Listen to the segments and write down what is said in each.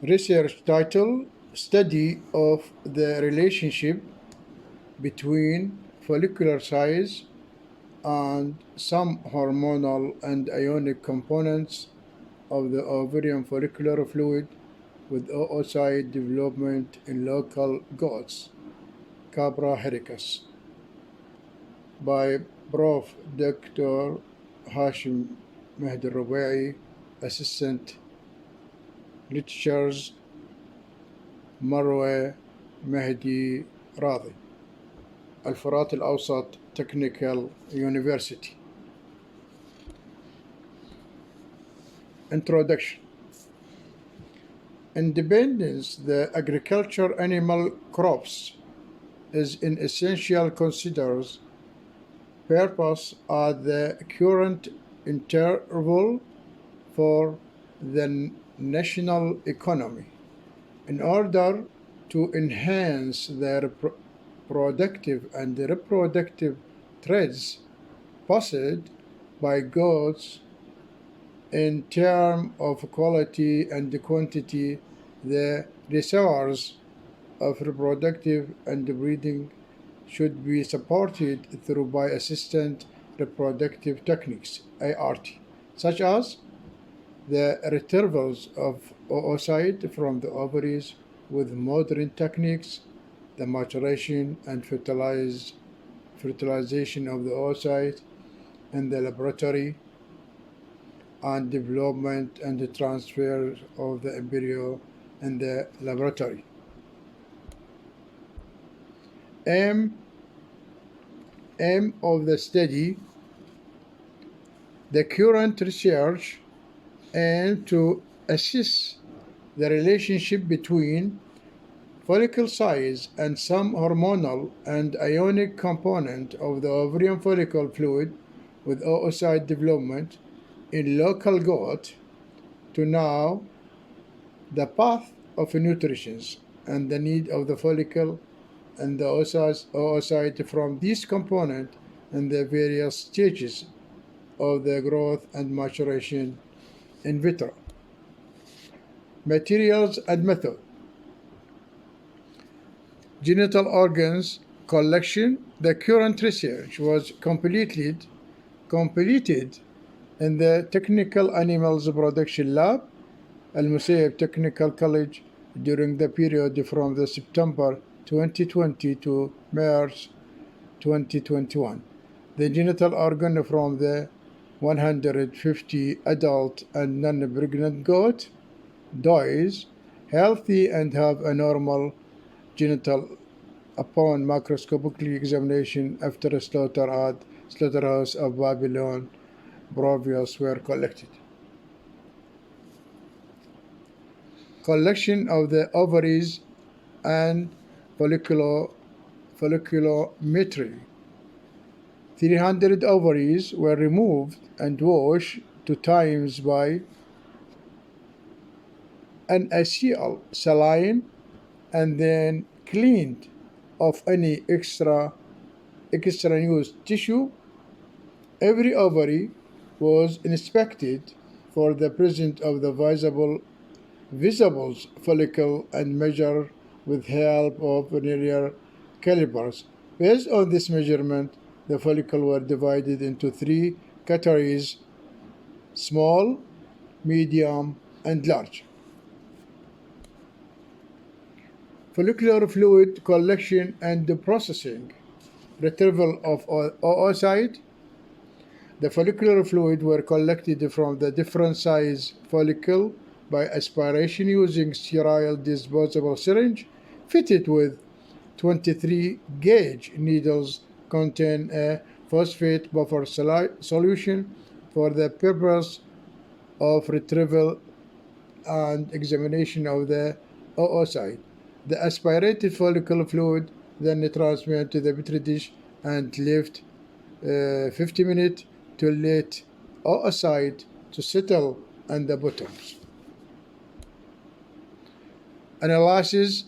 Research title Study of the Relationship between Follicular Size and some hormonal and ionic components of the ovarian follicular fluid with oocyte development in local goats, Capra hericus, by Prof. Dr. Hashim Mehdi Rubai, Assistant Lectures, مروة مهدي راضي, الفرات الأوسط Technical University. Introduction. Independence, the agriculture animal crops, is in essential considers purpose as the current interval for the national economy in order to enhance the productive and reproductive traits possessed by goats in terms of quality and quantity. The reservoirs of reproductive and breeding should be supported through by assisted reproductive techniques (ART), such as the retrievals of oocyte from the ovaries with modern techniques, the maturation and fertilization of the oocyte in the laboratory, and development and the transfer of the embryo in the laboratory. Aim of the study. The current research aims to assess the relationship between follicle size and some hormonal and ionic component of the ovarian follicle fluid with oocyte development in local goat to know the path of nutrition and the need of the follicle and the oocyte from this component and the various stages of the growth and maturation in vitro. Materials and method. Genital organs collection. The current research was completed in the Technical Animals Production Lab, Al Musayyib Technical College, during the period from the September 2020 to March 2021. The genital organ from the 150 adult and non-pregnant goat does healthy and have a normal genital upon macroscopic examination after a slaughter at slaughterhouse of Babylon Province were collected. Collection of the ovaries and folliculometry. 300 ovaries were removed and washed 2 times by NaCl saline and then cleaned of any extraneous tissue. Every ovary was inspected for the presence of the visible follicle and measured with help of vernier calipers. Based on this measurement, the follicle were divided into 3 categories: small, medium, and large. Follicular fluid collection and processing. Retrieval of oocyte. The follicular fluid were collected from the different size follicle by aspiration using sterile disposable syringe fitted with 23 gauge needles contain a phosphate buffer solution for the purpose of retrieval and examination of the oocyte. The aspirated follicular fluid then transferred to the petri dish and left 50 minutes to let oocyte to settle on the bottoms. Analysis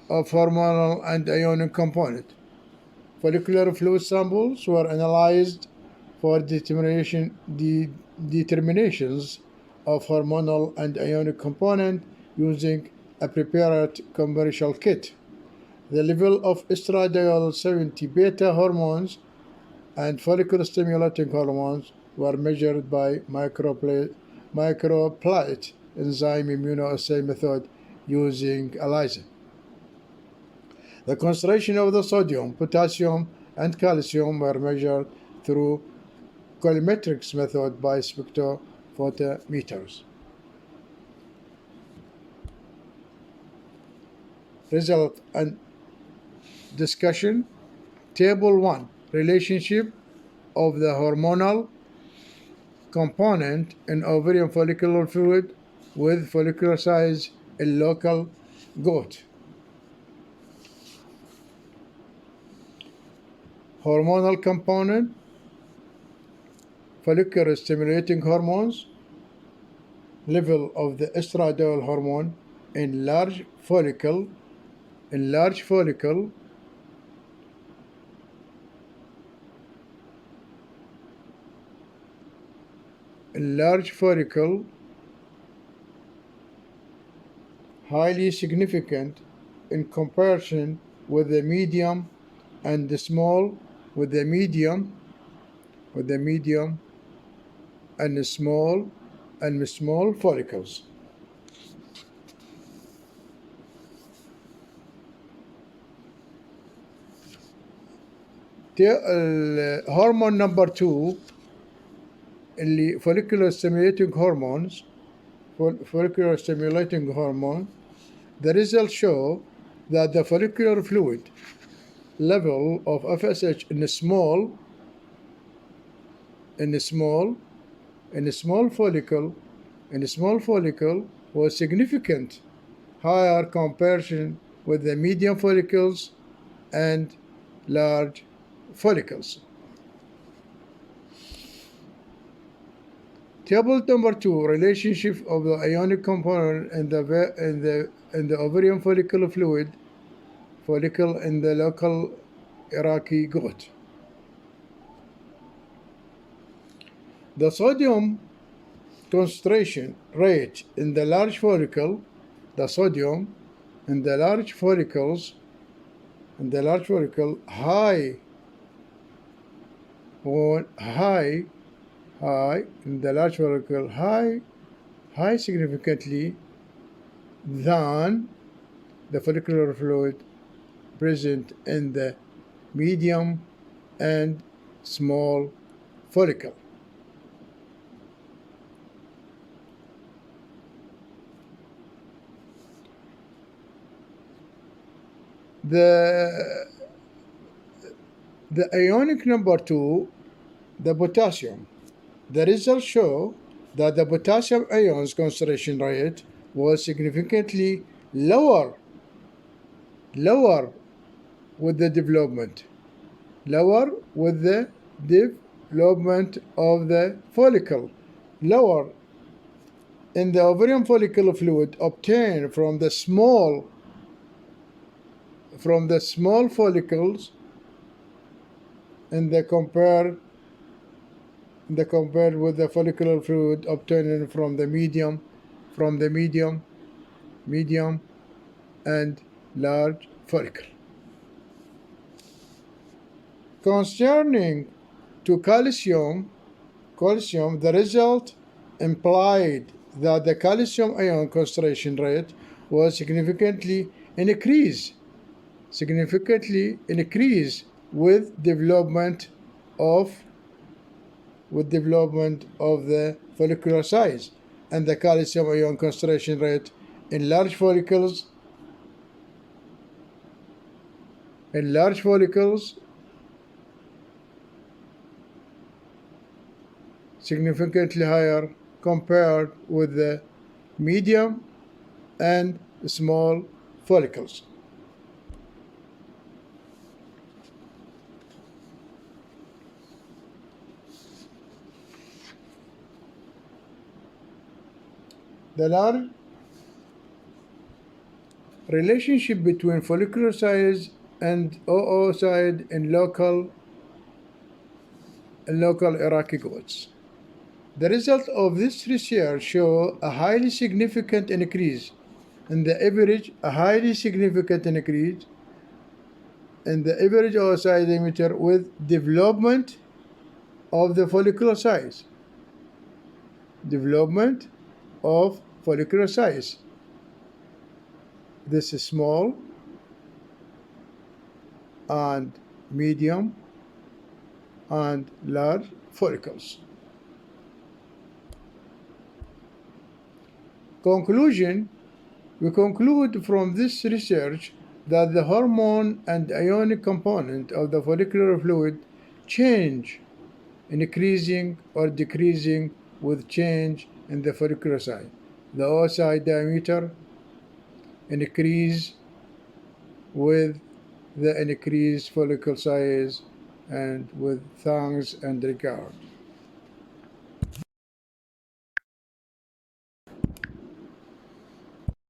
of hormonal and ionic component. Follicular fluid samples were analyzed for determinations of hormonal and ionic component using a prepared commercial kit. The level of estradiol 70 beta hormones and follicle stimulating hormones were measured by microplate enzyme immunoassay method using ELISA. The concentration of the sodium, potassium, and calcium were measured through colorimetrics method by spectrophotometers. Result and discussion. Table 1. Relationship of the hormonal component in ovarian follicular fluid with follicular size in local goat. Hormonal component, follicular stimulating hormones, level of the estradiol hormone in large follicle, in large follicle, highly significant in comparison with the medium and the small, with the medium and the small follicles. Hormone number 2 اللي follicular stimulating hormone. The results show that the follicular fluid level of FSH in a small follicle was significant higher comparison with the medium follicles and large follicles. Table number 2, relationship of the ionic component in the ovarian follicular fluid follicle in the local Iraqi goat. The sodium concentration rate in the large follicle, the sodium in the large follicles, high in the large follicle, high significantly than the follicular fluid present in the medium and small follicle. The ionic number 2, the potassium. The results show that the potassium ions concentration rate was significantly lower with the development of the follicle, lower in the ovarian follicular fluid obtained from the small follicles and compared with the follicular fluid obtained from the medium and large follicle. Concerning to calcium, the result implied that the calcium ion concentration rate was significantly increased with development of the follicular size, and the calcium ion concentration rate in large follicles significantly higher compared with the medium and small follicles. The large relationship between follicular size and oocyte in local Iraqi goats. The result of this research show a highly significant increase In the average, a highly significant increase in the average oocyte diameter with development of the follicular size. Development of follicular size. This is small and medium and large follicles. Conclusion: we conclude from this research that the hormone and ionic component of the follicular fluid change, increasing or decreasing with change in the follicular size. The oocyte diameter increase with the increased follicle size, and with thanks and regard.